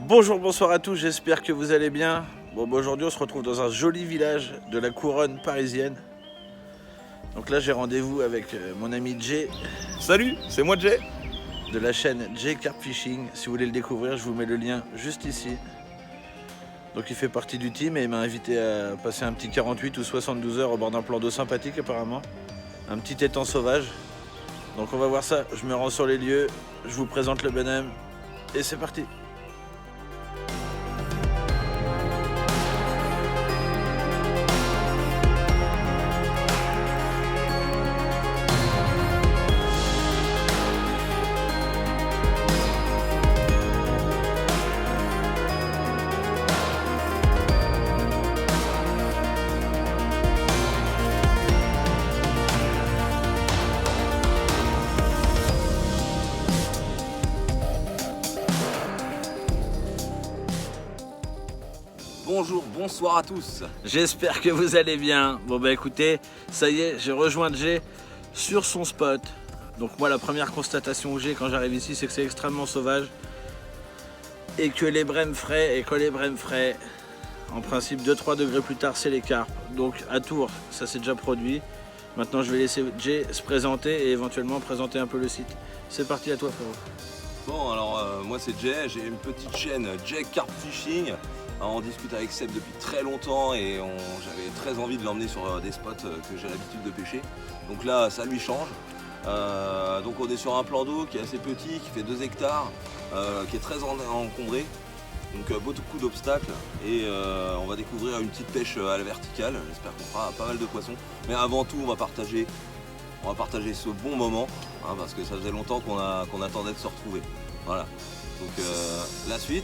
Bonjour, bonsoir à tous, j'espère que vous allez bien. Aujourd'hui on se retrouve dans un joli village de la couronne parisienne. Donc là j'ai rendez-vous avec mon ami Jay. Salut, c'est moi Jay. De la chaîne Jay Carp Fishing. Si vous voulez le découvrir, je vous mets le lien juste ici. Donc il fait partie du team et il m'a invité à passer un petit 48 ou 72 heures au bord d'un plan d'eau sympathique apparemment. Un petit étang sauvage. Donc on va voir ça, je me rends sur les lieux, je vous présente le bonhomme et c'est parti. Bonjour, bonsoir à tous. J'espère que vous allez bien. Écoutez, ça y est, j'ai rejoint Jay sur son spot. Donc moi la première constatation que j'ai quand j'arrive ici, c'est que c'est extrêmement sauvage. Et que les brèmes frais, en principe 2-3 degrés plus tard, c'est les carpes. Donc à Tours, ça s'est déjà produit. Maintenant je vais laisser Jay se présenter et éventuellement présenter un peu le site. C'est parti, à toi frérot. Bon alors moi c'est Jay, j'ai une petite chaîne Jay Carp Fishing. On discute avec Seb depuis très longtemps et j'avais très envie de l'emmener sur des spots que j'ai l'habitude de pêcher. Donc là ça lui change. Donc on est sur un plan d'eau qui est assez petit, qui fait 2 hectares, qui est très encombré. Donc beaucoup d'obstacles et on va découvrir une petite pêche à la verticale. J'espère qu'on fera pas mal de poissons. Mais avant tout on va partager ce bon moment parce que ça faisait longtemps qu'on attendait de se retrouver. Voilà. Donc la suite.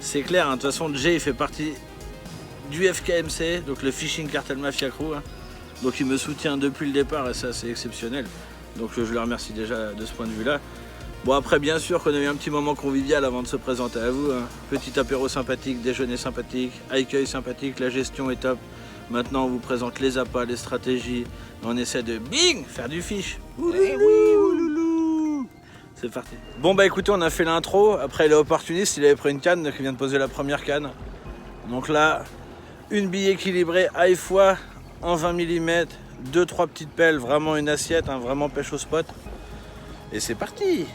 C'est clair, de toute façon Jay il fait partie du FKMC, donc le Fishing Cartel Mafia Crew. Donc il me soutient depuis le départ et ça c'est exceptionnel. Donc je le remercie déjà de ce point de vue là. Bon après bien sûr qu'on a eu un petit moment convivial avant de se présenter à vous. Petit apéro sympathique, déjeuner sympathique, accueil sympathique, la gestion est top. Maintenant on vous présente les appâts, les stratégies. On essaie de bing faire du fish. C'est parti. Écoutez, on a fait l'intro. Après il est opportuniste, il avait pris une canne, donc il vient de poser la première canne. Donc là, une bille équilibrée high fois en 20 mm, 2-3 petites pelles, vraiment une assiette, vraiment pêche au spot. Et c'est parti.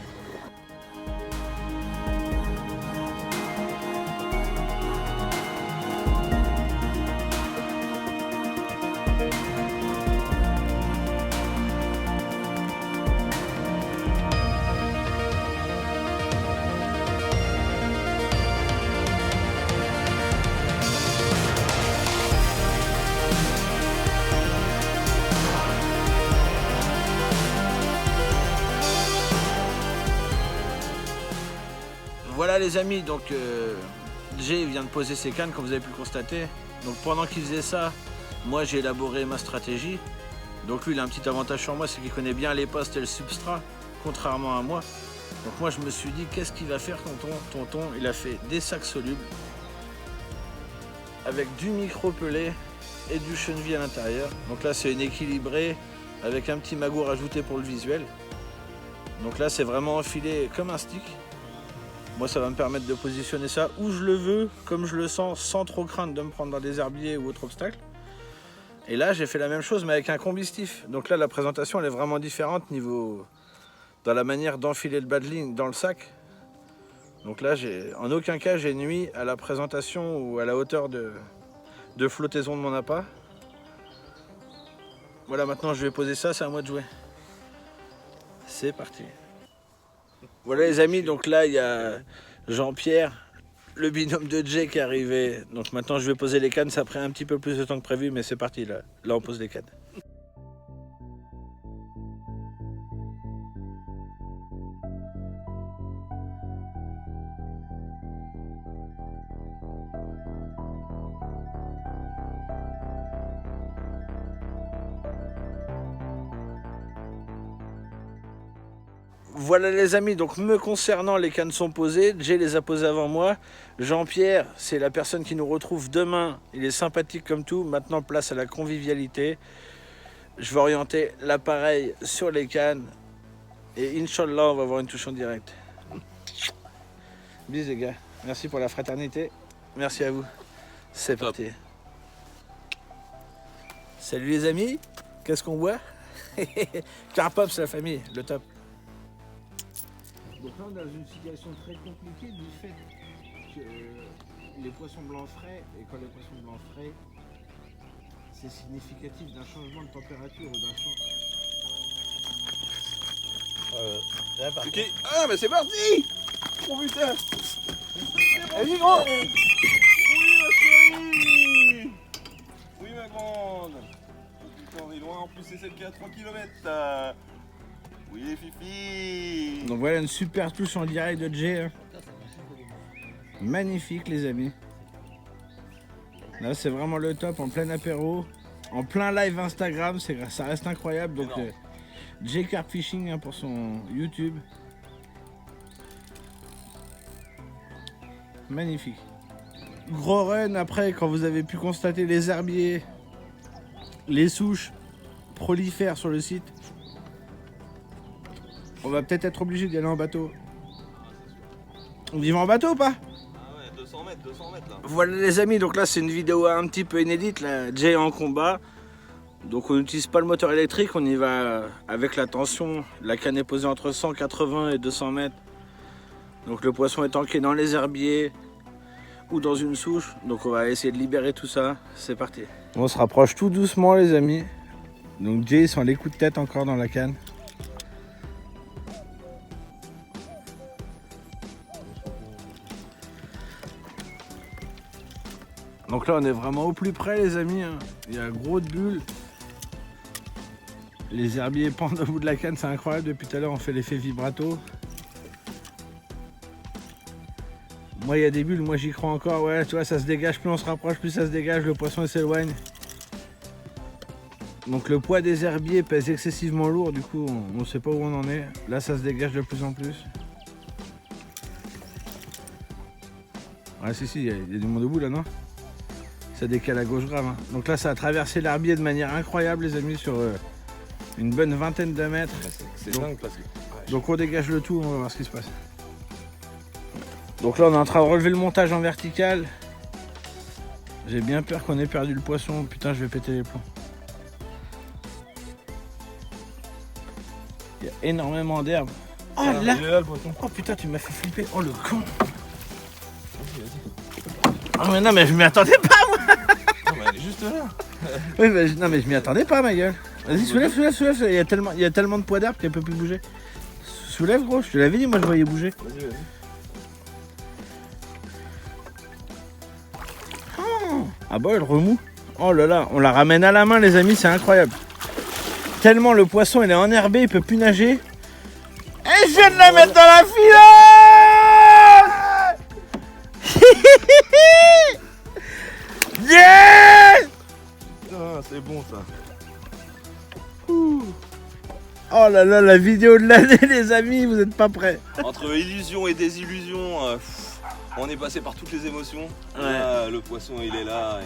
Voilà les amis, donc Jay vient de poser ses cannes comme vous avez pu le constater. Donc pendant qu'il faisait ça, moi j'ai élaboré ma stratégie. Donc lui il a un petit avantage sur moi, c'est qu'il connaît bien les postes et le substrat, contrairement à moi. Donc moi je me suis dit qu'est-ce qu'il va faire tonton. Il a fait des sacs solubles avec du micro pelé et du chènevis à l'intérieur. Donc là c'est une équilibrée avec un petit magot rajouté pour le visuel. Donc là c'est vraiment enfilé comme un stick. Moi ça va me permettre de positionner ça où je le veux, comme je le sens, sans trop craindre de me prendre dans des herbiers ou autre obstacle. Et là j'ai fait la même chose mais avec un combi stiff. Donc là la présentation elle est vraiment différente dans la manière d'enfiler le bas de ligne dans le sac. Donc là en aucun cas j'ai nui à la présentation ou à la hauteur de flottaison de mon appât. Voilà, maintenant je vais poser ça, c'est à moi de jouer. C'est parti. Voilà les amis, donc là il y a Jean-Pierre, le binôme de Jay qui est arrivé. Donc maintenant je vais poser les cannes, ça prend un petit peu plus de temps que prévu mais c'est parti là on pose les cannes. Voilà les amis, donc me concernant, les cannes sont posées, Jay les a posées avant moi. Jean-Pierre, c'est la personne qui nous retrouve demain, il est sympathique comme tout. Maintenant place à la convivialité. Je vais orienter l'appareil sur les cannes et Inch'Allah on va avoir une touche en direct. Bisous les gars. Merci pour la fraternité. Merci à vous. C'est parti. Salut les amis. Qu'est-ce qu'on boit? Carpop, c'est la famille, le top. Donc là, on est dans une situation très compliquée du fait que les poissons blancs frais, et quand les poissons blancs frais, c'est significatif d'un changement de température ou d'un changement. Ok. Ah, mais c'est parti! Oh putain! Vas-y, gros! Oui, ma chérie! Oui, ma grande! Oh putain, on est loin, en plus, c'est celle qui est à 3 km. Oui, les filles! Donc voilà une super touche en direct de Jay. Hein. Magnifique, les amis. Là, c'est vraiment le top en plein apéro, en plein live Instagram. Ça reste incroyable. Donc, Jay Carp Fishing hein, pour son YouTube. Magnifique. Gros run après, quand vous avez pu constater les herbiers, les souches prolifèrent sur le site. On va peut-être être obligé d'y aller en bateau. On y va en bateau ou pas? Ah ouais, 200 mètres là. Voilà les amis, donc là c'est une vidéo un petit peu inédite, là, Jay en combat. Donc on n'utilise pas le moteur électrique, on y va avec la tension. La canne est posée entre 180 et 200 mètres. Donc le poisson est tanké dans les herbiers ou dans une souche. Donc on va essayer de libérer tout ça, c'est parti. On se rapproche tout doucement les amis. Donc Jay sans les coups de tête encore dans la canne. Donc là on est vraiment au plus près les amis, hein. Il y a un gros de bulles. Les herbiers pendent au bout de la canne, c'est incroyable. Depuis tout à l'heure on fait l'effet vibrato. Moi il y a des bulles, moi j'y crois encore. Ouais tu vois ça se dégage, plus on se rapproche, plus ça se dégage, le poisson il s'éloigne. Donc le poids des herbiers pèse excessivement lourd, du coup on ne sait pas où on en est. Là ça se dégage de plus en plus. Ouais si il y a du monde debout là non? Ça décale à gauche grave. Hein. Donc là, ça a traversé l'herbier de manière incroyable, les amis, sur une bonne vingtaine de mètres. C'est dingue parce que... Donc on dégage le tout, on va voir ce qui se passe. Donc là, on est en train de relever le montage en vertical. J'ai bien peur qu'on ait perdu le poisson. Putain, je vais péter les plombs. Il y a énormément d'herbe. Oh là, il est là le poisson. Oh putain, tu m'as fait flipper. Oh le con. Oh mais non, mais je m'y attendais pas. Non, mais elle est juste là. Oui, mais non, mais je m'y attendais pas, ma gueule. Vas-y, soulève. Il y a tellement de poids d'herbe qu'elle peut plus bouger. Soulève, gros, je te l'avais dit, moi je voyais bouger. Vas-y. Oh. Ah bah, elle remue. Oh là là, on la ramène à la main, les amis, c'est incroyable. Tellement le poisson, il est enherbé, il peut plus nager. Et je viens de la mettre dans la filasse. Yeah! Ah, c'est bon ça. Oh là là, la vidéo de l'année, les amis, vous êtes pas prêts. Entre illusion et désillusion, on est passé par toutes les émotions. Ouais. Là, le poisson il est là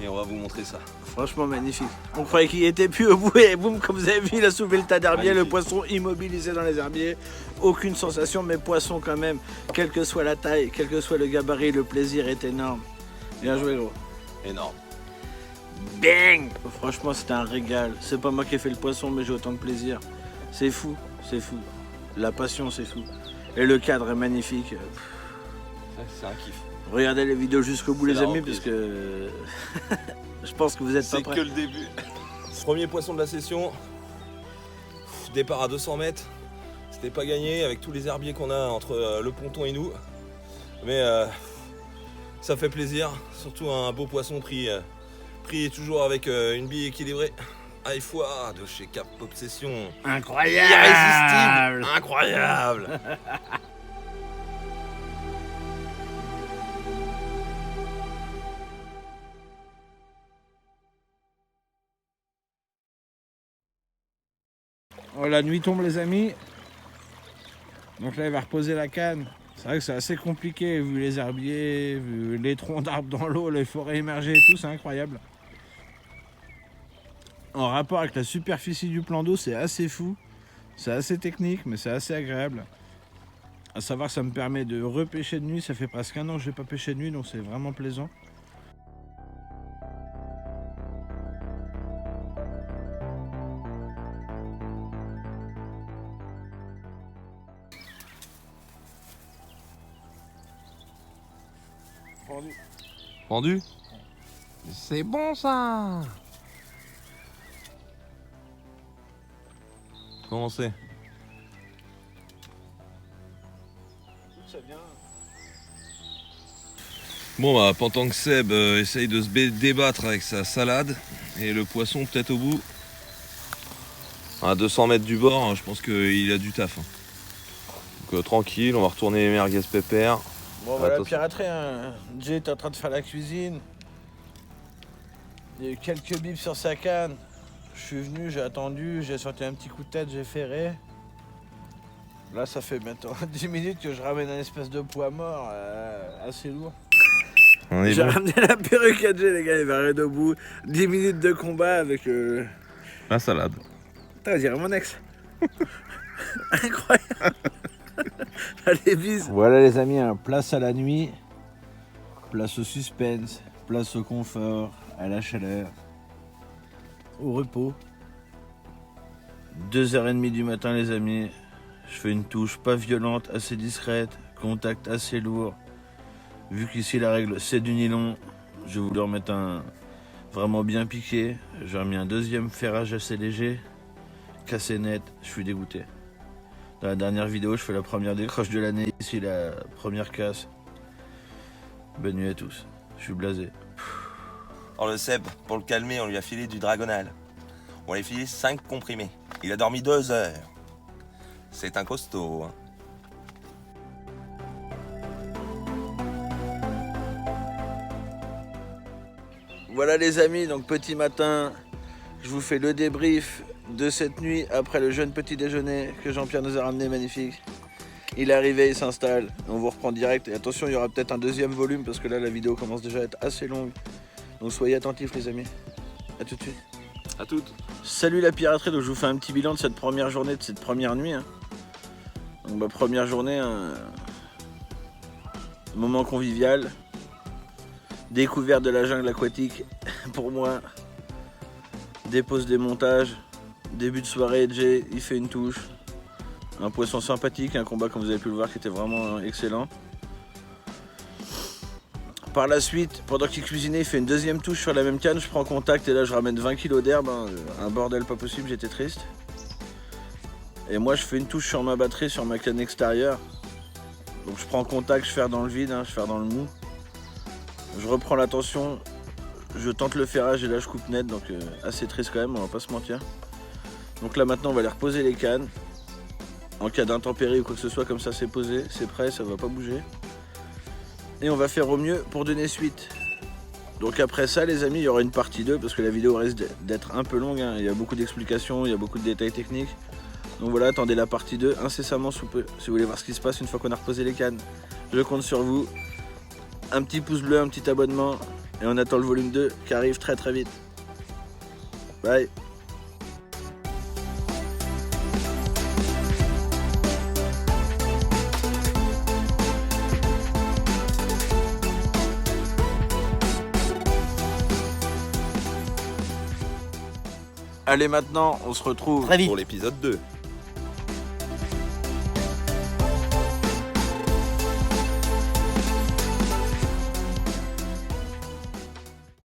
et on va vous montrer ça. Franchement magnifique. On croyait qu'il était plus au bout et boum, comme vous avez vu, il a soulevé le tas d'herbiers, le poisson immobilisé dans les herbiers. Aucune sensation, mais poisson quand même. Quelle que soit la taille, quel que soit le gabarit, le plaisir est énorme. Bien joué gros. Énorme. Bang! Franchement c'était un régal. C'est pas moi qui ai fait le poisson, mais j'ai autant de plaisir. C'est fou, c'est fou. La passion c'est fou. Et le cadre est magnifique. C'est un kiff. Regardez les vidéos jusqu'au bout les amis, reprise. parce que je pense que vous êtes pas C'est prêts. que le début. Premier poisson de la session. Départ à 200 mètres. C'était pas gagné avec tous les herbiers qu'on a entre le ponton et nous. Mais ça fait plaisir. Surtout un beau poisson pris toujours avec une bille équilibrée. Aïe-foi de chez Cap Obsession. Incroyable! Irrésistible. Incroyable. Oh, la nuit tombe les amis. Donc là il va reposer la canne. C'est vrai que c'est assez compliqué vu les herbiers, vu les troncs d'arbres dans l'eau, les forêts émergées et tout, c'est incroyable. En rapport avec la superficie du plan d'eau, c'est assez fou. C'est assez technique mais c'est assez agréable. À savoir que ça me permet de repêcher de nuit, ça fait presque 1 an que je n'ai pas pêché de nuit, donc c'est vraiment plaisant. Pendu? C'est bon ça! Comment c'est? Bon bah pendant que Seb essaye de se débattre avec sa salade et le poisson peut-être au bout, à 200 mètres du bord, hein, je pense qu'il a du taf. Hein. Donc tranquille, on va retourner les merguez pépère. Bon voilà, la piraterie, hein. Jay est en train de faire la cuisine. Il y a eu quelques bips sur sa canne. Je suis venu, j'ai attendu, j'ai sorti un petit coup de tête, j'ai ferré. Là ça fait maintenant 10 minutes que je ramène un espèce de poids mort assez lourd. J'ai ramené la perruque à Jay, les gars, il va rien au bout. 10 minutes de combat avec la salade. Putain, on dirait mon ex. Incroyable. Allez, bis. Voilà les amis, hein, place à la nuit, place au suspense, place au confort, à la chaleur, au repos. 2h30 du matin les amis, je fais une touche pas violente, assez discrète, contact assez lourd. Vu qu'ici la règle c'est du nylon, je voulais remettre un vraiment bien piqué. J'ai remis un deuxième ferrage assez léger, cassé net, je suis dégoûté. Dans la dernière vidéo, je fais la première décroche de l'année, ici la première casse. Bonne nuit à tous, je suis blasé. Alors le Seb, pour le calmer, on lui a filé du Dragonal. On lui a filé 5 comprimés. Il a dormi 2 heures. C'est un costaud. Hein. Voilà les amis, donc petit matin, je vous fais le débrief de cette nuit après le jeune petit déjeuner que Jean-Pierre nous a ramené, magnifique. Il est arrivé, il s'installe, on vous reprend direct. Et attention, il y aura peut-être un deuxième volume parce que là la vidéo commence déjà à être assez longue. Donc soyez attentifs les amis. A tout de suite. À toutes. Salut la piraterie, donc je vous fais un petit bilan de cette première journée, de cette première nuit. Hein. Donc ma première journée, moment convivial. Découverte de la jungle aquatique pour moi. Dépose des montages. Début de soirée, Jay, il fait une touche. Un poisson sympathique, un combat comme vous avez pu le voir qui était vraiment excellent. Par la suite, pendant qu'il cuisinait, il fait une deuxième touche sur la même canne. Je prends contact et là je ramène 20 kg d'herbe. Hein. Un bordel pas possible, j'étais triste. Et moi je fais une touche sur ma batterie, sur ma canne extérieure. Donc je prends contact, je ferre dans le vide, hein, je ferre dans le mou. Je reprends la tension, je tente le ferrage et là je coupe net, donc assez triste quand même, on va pas se mentir. Donc là maintenant on va aller reposer les cannes. En cas d'intempérie ou quoi que ce soit, comme ça c'est posé, c'est prêt, ça va pas bouger. Et on va faire au mieux pour donner suite. Donc après ça les amis, il y aura une partie 2 parce que la vidéo risque d'être un peu longue, hein. Il y a beaucoup d'explications, il y a beaucoup de détails techniques. Donc voilà, attendez la partie 2 incessamment sous peu, si vous voulez voir ce qui se passe une fois qu'on a reposé les cannes. Je compte sur vous. Un petit pouce bleu, un petit abonnement, et on attend le volume 2 qui arrive très très vite. Bye. Allez maintenant, on se retrouve pour l'épisode 2.